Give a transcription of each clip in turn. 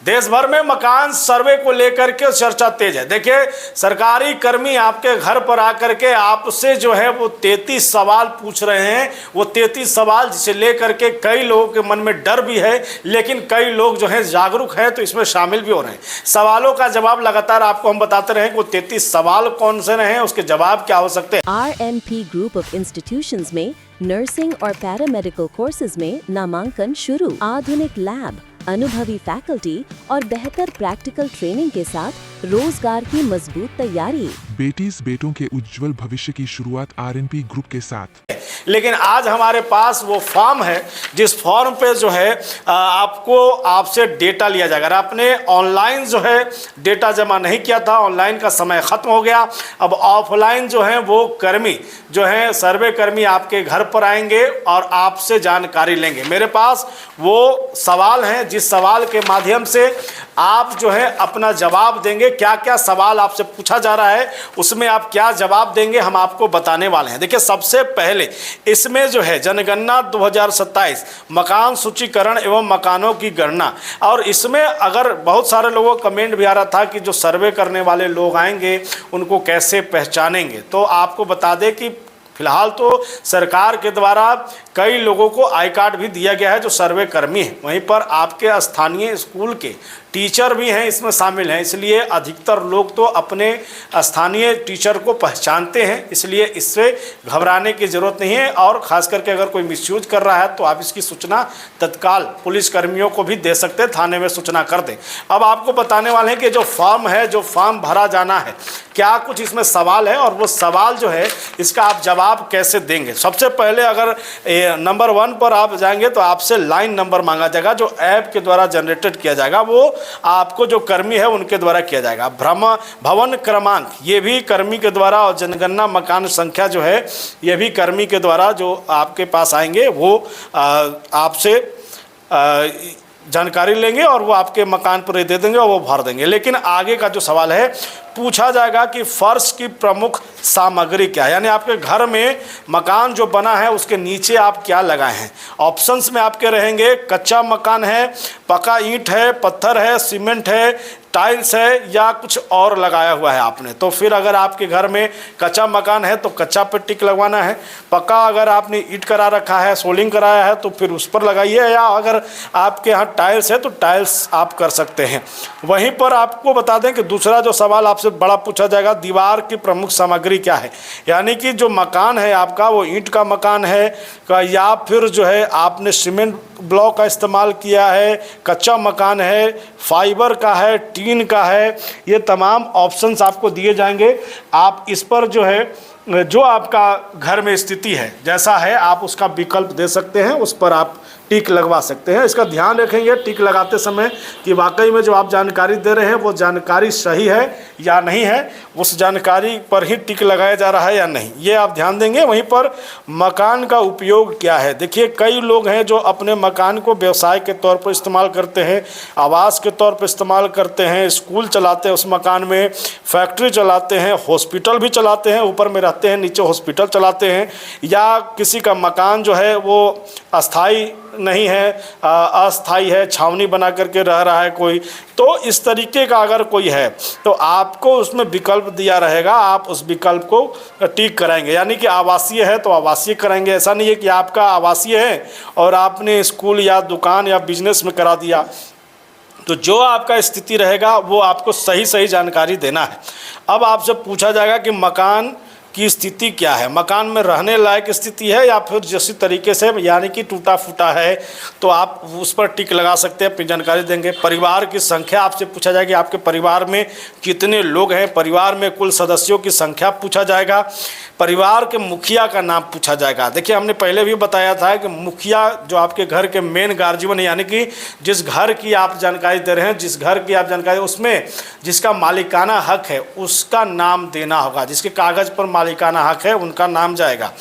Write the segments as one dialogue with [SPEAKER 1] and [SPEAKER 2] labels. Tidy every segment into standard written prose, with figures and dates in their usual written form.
[SPEAKER 1] देश भर में मकान सर्वे को लेकर के चर्चा तेज है। देखिए, सरकारी कर्मी आपके घर पर आकर के आपसे जो है वो 33 सवाल पूछ रहे हैं। वो 33 सवाल जिसे लेकर के कई लोगों के मन में डर भी है, लेकिन कई लोग जो है जागरूक हैं तो इसमें शामिल भी हो रहे हैं। सवालों का जवाब लगातार आपको हम बताते रहे कि वो 33 सवाल कौन से रहे हैं, उसके जवाब क्या हो सकते हैं।
[SPEAKER 2] RNP ग्रुप ऑफ इंस्टीट्यूशंस में नर्सिंग और पैरामेडिकल कोर्सेज में नामांकन शुरू। आधुनिक लैब, अनुभवी फैकल्टी और बेहतर प्रैक्टिकल ट्रेनिंग के साथ रोजगार की मजबूत तैयारी।
[SPEAKER 3] बेटीज बेटों के उज्जवल भविष्य की शुरुआत RNP ग्रुप के साथ।
[SPEAKER 1] लेकिन आज हमारे पास वो फॉर्म है जिस फॉर्म पे जो है आपसे डेटा लिया जाएगा। अगर आपने ऑनलाइन जो है डेटा जमा नहीं किया था, ऑनलाइन का समय ख़त्म हो गया, अब ऑफलाइन जो है वो कर्मी जो है सर्वे कर्मी आपके घर पर आएंगे और आपसे जानकारी लेंगे। मेरे पास वो सवाल हैं जिस सवाल के माध्यम से आप जो है अपना जवाब देंगे। क्या क्या सवाल आपसे पूछा जा रहा है उसमें आप क्या जवाब देंगे हम आपको बताने वाले हैं। देखिए, सबसे पहले इसमें जो है जनगणना 2027 मकान सूचीकरण एवं मकानों की गणना, और इसमें अगर बहुत सारे लोगों का कमेंट भी आ रहा था कि जो सर्वे करने वाले लोग आएंगे उनको कैसे पहचानेंगे, तो आपको बता दें कि फिलहाल तो सरकार के द्वारा कई लोगों को आई कार्ड भी दिया गया है जो सर्वे कर्मी हैं। वहीं पर आपके स्थानीय स्कूल के टीचर भी हैं इसमें शामिल हैं, इसलिए अधिकतर लोग तो अपने स्थानीय टीचर को पहचानते हैं, इसलिए इससे घबराने की ज़रूरत नहीं है। और ख़ास करके अगर कोई मिसयूज कर रहा है तो आप इसकी सूचना तत्काल पुलिस कर्मियों को भी दे सकते हैं, थाने में सूचना कर दें। अब आपको बताने वाले हैं कि जो फॉर्म है, जो फॉर्म भरा जाना है, क्या कुछ इसमें सवाल है और वो सवाल जो है इसका आप जवाब कैसे देंगे। सबसे पहले अगर नंबर 1 पर आप जाएंगे तो आपसे लाइन नंबर मांगा जाएगा जो ऐप के द्वारा जनरेटेड किया जाएगा, वो आपको जो कर्मी है उनके द्वारा किया जाएगा। भवन क्रमांक ये भी कर्मी के द्वारा, और जनगणना मकान संख्या जो है ये भी कर्मी के द्वारा जो आपके पास आएंगे वो आपसे जानकारी लेंगे और वो आपके मकान पर दे देंगे और वो भर देंगे। लेकिन आगे का जो सवाल है पूछा जाएगा कि फर्श की प्रमुख सामग्री क्या है, यानी आपके घर में मकान जो बना है उसके नीचे आप क्या लगाए हैं। ऑप्शंस में आपके रहेंगे कच्चा मकान है, पक्का ईंट है, पत्थर है, सीमेंट है, टाइल्स है या कुछ और लगाया हुआ है आपने। तो फिर अगर आपके घर में कच्चा मकान है तो कच्चा पे टिक लगवाना है, पक्का अगर आपने ईंट करा रखा है, सोलिंग कराया है तो फिर उस पर लगाइए, या अगर आपके यहाँ टाइल्स है तो टाइल्स आप कर सकते हैं। वहीं पर आपको बता दें कि दूसरा जो सवाल आपसे बड़ा पूछा जाएगा, दीवार की प्रमुख सामग्री क्या है, यानी कि जो मकान है आपका वो ईंट का मकान है या फिर जो है आपने सीमेंट ब्लॉक का इस्तेमाल किया है, कच्चा मकान है, फाइबर का है, टीन का है, ये तमाम ऑप्शंस आपको दिए जाएंगे। आप इस पर जो है जो आपका घर में स्थिति है जैसा है आप उसका विकल्प दे सकते हैं, उस पर आप टिक लगवा सकते हैं। इसका ध्यान रखेंगे टिक लगाते समय कि वाकई में जो आप जानकारी दे रहे हैं वो जानकारी सही है या नहीं है, उस जानकारी पर ही टिक लगाया जा रहा है या नहीं, ये आप ध्यान देंगे। वहीं पर मकान का उपयोग क्या है। देखिए, कई लोग हैं जो अपने मकान को व्यवसाय के तौर पर इस्तेमाल करते हैं, आवास के तौर पर इस्तेमाल करते हैं, स्कूल चलाते हैं उस मकान में, फैक्ट्री चलाते हैं, हॉस्पिटल भी चलाते हैं, ऊपर में रहते हैं नीचे हॉस्पिटल चलाते हैं, या किसी का मकान जो है वो अस्थाई नहीं है, अस्थाई है, छावनी बना करके रह रहा है कोई। तो इस तरीके का अगर कोई है तो आपको उसमें विकल्प दिया रहेगा, आप उस विकल्प को टिक कराएंगे। यानी कि आवासीय है तो आवासीय कराएंगे, ऐसा नहीं है कि आपका आवासीय है और आपने स्कूल या दुकान या बिजनेस में करा दिया। तो जो आपका स्थिति रहेगा वो आपको सही सही जानकारी देना है। अब आपसे पूछा जाएगा कि मकान की स्थिति क्या है, मकान में रहने लायक स्थिति है या फिर जिस तरीके से यानी कि टूटा फूटा है, तो आप उस पर टिक लगा सकते हैं, अपनी जानकारी देंगे। परिवार की संख्या आपसे पूछा जाएगा कि आपके परिवार में कितने लोग हैं, परिवार में कुल सदस्यों की संख्या पूछा जाएगा। परिवार के मुखिया का नाम पूछा जाएगा। देखिए, हमने पहले भी बताया था कि मुखिया जो आपके घर के मेन गार्जियन है, यानी कि जिस घर की आप जानकारी दे रहे हैं, जिस घर की आप जानकारी उसमें जिसका मालिकाना हक है उसका नाम देना होगा, जिसके कागज़ पर मालिकाना हक है उनका नाम जाएगा।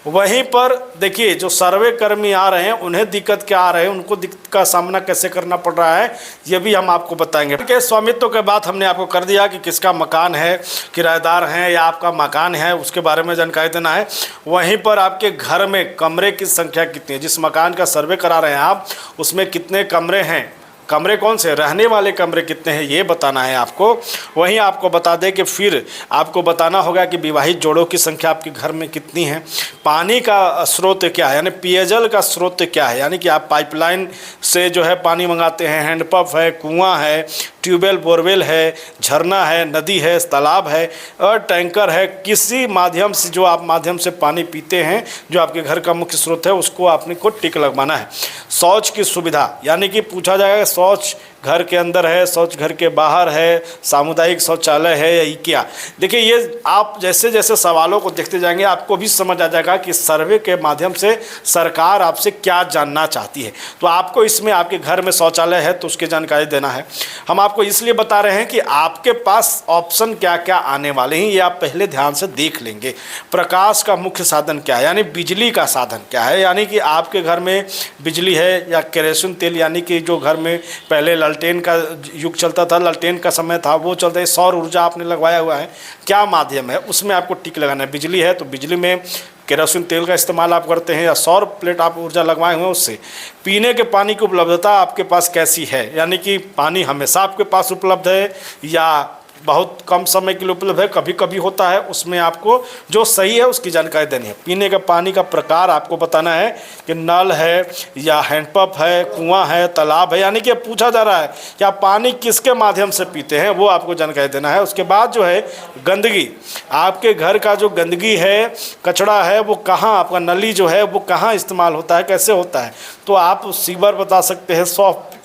[SPEAKER 1] वहीं पर देखिए, जो सर्वे कर्मी आ रहे हैं उन्हें दिक्कत क्या आ रही है, उनको दिक्कत का सामना कैसे करना पड़ रहा है, ये भी हम आपको बताएंगे। कि स्वामित्व के बाद हमने आपको कर दिया कि किसका मकान है, किराएदार हैं या आपका मकान है, उसके बारे में जानकारी देना है। वहीं पर आपके घर में कमरे की संख्या कितनी है, जिस मकान का सर्वे करा रहे हैं आप उसमें कितने कमरे हैं कमरे कौन से, रहने वाले कमरे कितने हैं ये बताना है आपको। वहीं आपको बता दें कि फिर आपको बताना होगा कि विवाहित जोड़ों की संख्या आपके घर में कितनी है, पानी का स्रोत क्या है यानी पेयजल का स्रोत क्या है, यानी कि आप पाइपलाइन से जो है पानी मंगाते हैं, हैंडपंप है, कुआं है, ट्यूबवेल बोरवेल है, झरना है, नदी है, तालाब है और टैंकर है, किसी माध्यम से जो आप माध्यम से पानी पीते हैं जो आपके घर का मुख्य स्रोत है उसको आपने को टिक लगवाना है। शौच की सुविधा यानी कि पूछा जाएगा शौच घर के अंदर है, शौच घर के बाहर है, सामुदायिक शौचालय है या क्या। देखिए ये आप जैसे जैसे सवालों को देखते जाएंगे आपको भी समझ आ जाएगा कि सर्वे के माध्यम से सरकार आपसे क्या जानना चाहती है। तो आपको इसमें आपके घर में शौचालय है तो उसकी जानकारी देना है। हम आपको इसलिए बता रहे हैं कि आपके पास ऑप्शन क्या क्या आने वाले हैं ये आप पहले ध्यान से देख लेंगे। प्रकाश का मुख्य साधन क्या है यानी बिजली का साधन क्या है, यानी कि आपके घर में बिजली है या केरोसिन तेल यानी कि जो घर में पहले लालटेन का युग चलता था, लालटेन का समय था वो चलता है, सौर ऊर्जा आपने लगवाया हुआ है, क्या माध्यम है उसमें आपको टिक लगाना है। बिजली है तो बिजली में केरोसिन तेल का इस्तेमाल आप करते हैं या सौर प्लेट आप ऊर्जा लगवाए हुए हैं उससे। पीने के पानी की उपलब्धता आपके पास कैसी है यानी कि पानी हमेशा आपके पास उपलब्ध है या बहुत कम समय के लिए उपलब्ध है, कभी कभी होता है, उसमें आपको जो सही है उसकी जानकारी देनी है। पीने का पानी का प्रकार आपको बताना है कि नल है या हैंडपंप है, कुआं है, तालाब है, यानी कि पूछा जा रहा है कि आप पानी किसके माध्यम से पीते हैं वो आपको जानकारी देना है। उसके बाद जो है गंदगी, आपके घर का जो गंदगी है, कचरा है वो कहाँ, आपका नली जो है वो कहाँ इस्तेमाल होता है, कैसे होता है, तो आप सीवर बता सकते हैं, सॉफ्ट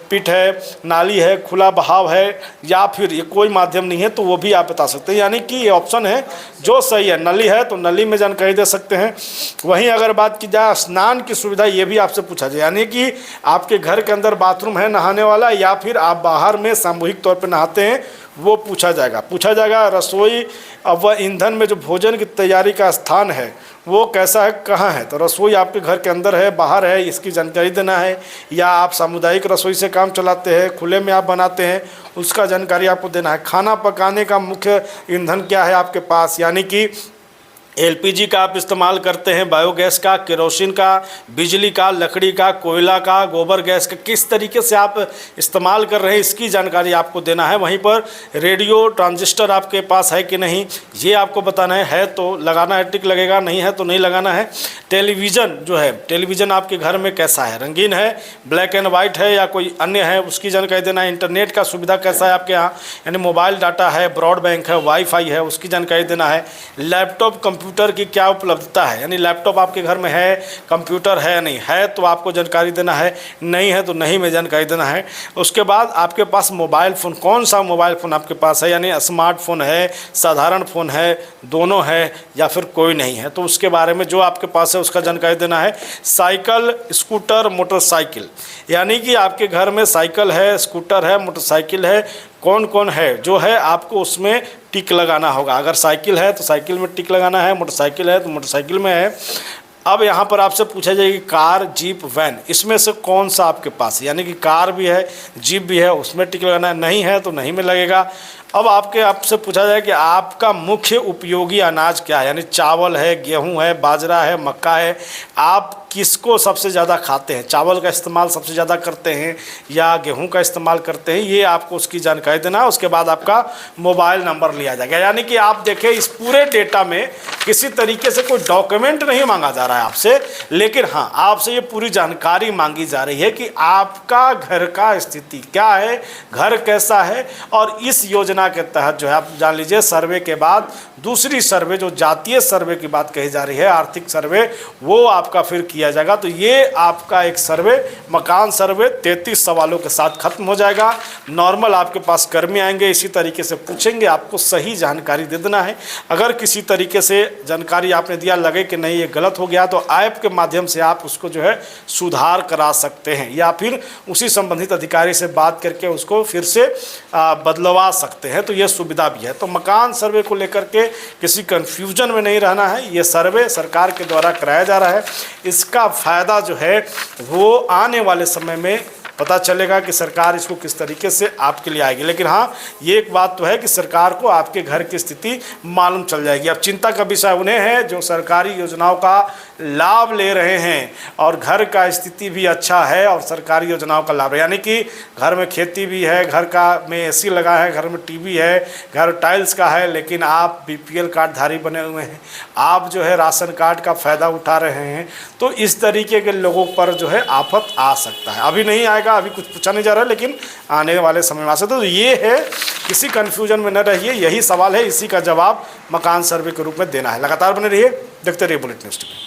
[SPEAKER 1] पिट है, नाली है, खुला बहाव है या फिर ये कोई माध्यम नहीं है तो वो भी आप बता सकते हैं। यानी कि ये ऑप्शन है जो सही है। नली है तो नली में जानकारी दे सकते हैं। वहीं अगर बात की जाए स्नान की सुविधा ये भी आपसे पूछा जाए यानी कि आपके घर के अंदर बाथरूम है नहाने वाला या फिर आप बाहर में सामूहिक तौर पर नहाते हैं वो पूछा जाएगा। रसोई व ईंधन में जो भोजन की तैयारी का स्थान है वो कैसा है, कहाँ है, तो रसोई आपके घर के अंदर है, बाहर है, इसकी जानकारी देना है। या आप सामुदायिक रसोई से काम चलाते हैं, खुले में आप बनाते हैं, उसका जानकारी आपको देना है। खाना पकाने का मुख्य ईंधन क्या है आपके पास, यानी कि एलपीजी का आप इस्तेमाल करते हैं, बायोगैस का, केरोसिन का, बिजली का, लकड़ी का, कोयला का, गोबर गैस का, किस तरीके से आप इस्तेमाल कर रहे हैं इसकी जानकारी आपको देना है। वहीं पर रेडियो ट्रांजिस्टर आपके पास है कि नहीं ये आपको बताना है तो लगाना है, टिक लगेगा, नहीं है तो नहीं लगाना है। टेलीविज़न जो है, टेलीविज़न आपके घर में कैसा है, रंगीन है, ब्लैक एंड वाइट है या कोई अन्य है उसकी जानकारी देना है। इंटरनेट का सुविधा कैसा है आपके यहाँ, यानी मोबाइल डाटा है, ब्रॉडबैंड है, वाईफाई है, उसकी जानकारी देना है। लैपटॉप कंप्यूटर की क्या उपलब्धता है, यानी लैपटॉप आपके घर में है, कंप्यूटर है नहीं है तो आपको जानकारी देना है, नहीं है तो नहीं में जानकारी देना है। उसके बाद आपके पास मोबाइल फ़ोन, कौन सा मोबाइल फ़ोन आपके पास है, यानी स्मार्टफोन है, साधारण फ़ोन है, दोनों है या फिर कोई नहीं है तो उसके बारे में जो आपके पास है उसका जानकारी देना है। साइकिल, स्कूटर, मोटरसाइकिल, यानी कि आपके घर में साइकिल है, स्कूटर है, मोटरसाइकिल है, कौन कौन है जो है आपको उसमें टिक लगाना होगा। अगर साइकिल है तो साइकिल में टिक लगाना है, मोटरसाइकिल है तो मोटरसाइकिल में है। अब यहाँ पर आपसे पूछा जाएगी कार, जीप, वैन, इसमें से कौन सा आपके पास है, यानी कि कार भी है, जीप भी है, उसमें टिक लगाना है, नहीं है तो नहीं में लगेगा। अब आपसे पूछा जाए कि आपका मुख्य उपयोगी अनाज क्या है, यानी चावल है, गेहूं है, बाजरा है, मक्का है, आप किसको सबसे ज़्यादा खाते हैं, चावल का इस्तेमाल सबसे ज़्यादा करते हैं या गेहूं का इस्तेमाल करते हैं, ये आपको उसकी जानकारी देना है। उसके बाद आपका मोबाइल नंबर लिया जाएगा। यानी कि आप देखें इस पूरे डेटा में किसी तरीके से कोई डॉक्यूमेंट नहीं मांगा जा रहा है आपसे, लेकिन हाँ आपसे ये पूरी जानकारी मांगी जा रही है कि आपका घर का स्थिति क्या है, घर कैसा है। और इस योजना के तहत जो है आप जान लीजिए सर्वे के बाद दूसरी सर्वे जो जातीय सर्वे की बात कही जा रही है, आर्थिक सर्वे, वो आपका फिर किया जाएगा। तो ये आपका एक सर्वे, मकान सर्वे 33 सवालों के साथ खत्म हो जाएगा। नॉर्मल आपके पास कर्मी आएंगे, इसी तरीके से पूछेंगे, आपको सही जानकारी दे देना है। अगर किसी तरीके से जानकारी आपने दिया लगे कि नहीं ये गलत हो गया तो ऐप के माध्यम से आप उसको जो है सुधार करा सकते हैं या फिर उसी संबंधित अधिकारी से बात करके उसको फिर से बदलवा सकते हैं। तो ये सुविधा भी है। तो मकान सर्वे को लेकर के किसी कंफ्यूजन में नहीं रहना है। ये सर्वे सरकार के द्वारा कराया जा रहा है। इसका फ़ायदा जो है वो आने वाले समय में पता चलेगा कि सरकार इसको किस तरीके से आपके लिए आएगी। लेकिन हाँ ये एक बात तो है कि सरकार को आपके घर की स्थिति मालूम चल जाएगी। अब चिंता का विषय उन्हें है जो सरकारी योजनाओं का लाभ ले रहे हैं और घर का स्थिति भी अच्छा है और सरकारी योजनाओं का लाभ है, यानी कि घर में खेती भी है, घर का में एसी लगा है, घर में टीवी है, घर टाइल्स का है, लेकिन आप बीपीएल कार्डधारी बने हुए हैं, आप जो है राशन कार्ड का फ़ायदा उठा रहे हैं, तो इस तरीके के लोगों पर जो है आफत आ सकता है। अभी नहीं आएगा, अभी कुछ पूछा नहीं जा रहा है, लेकिन आने वाले समय में आ सकता है। तो ये है, किसी कन्फ्यूजन में न रहिए, यही सवाल है, इसी का जवाब मकान सर्वे के रूप में देना है। लगातार बने रहिए, देखते रहिए बुलेटिन न्यूज़ टीवी।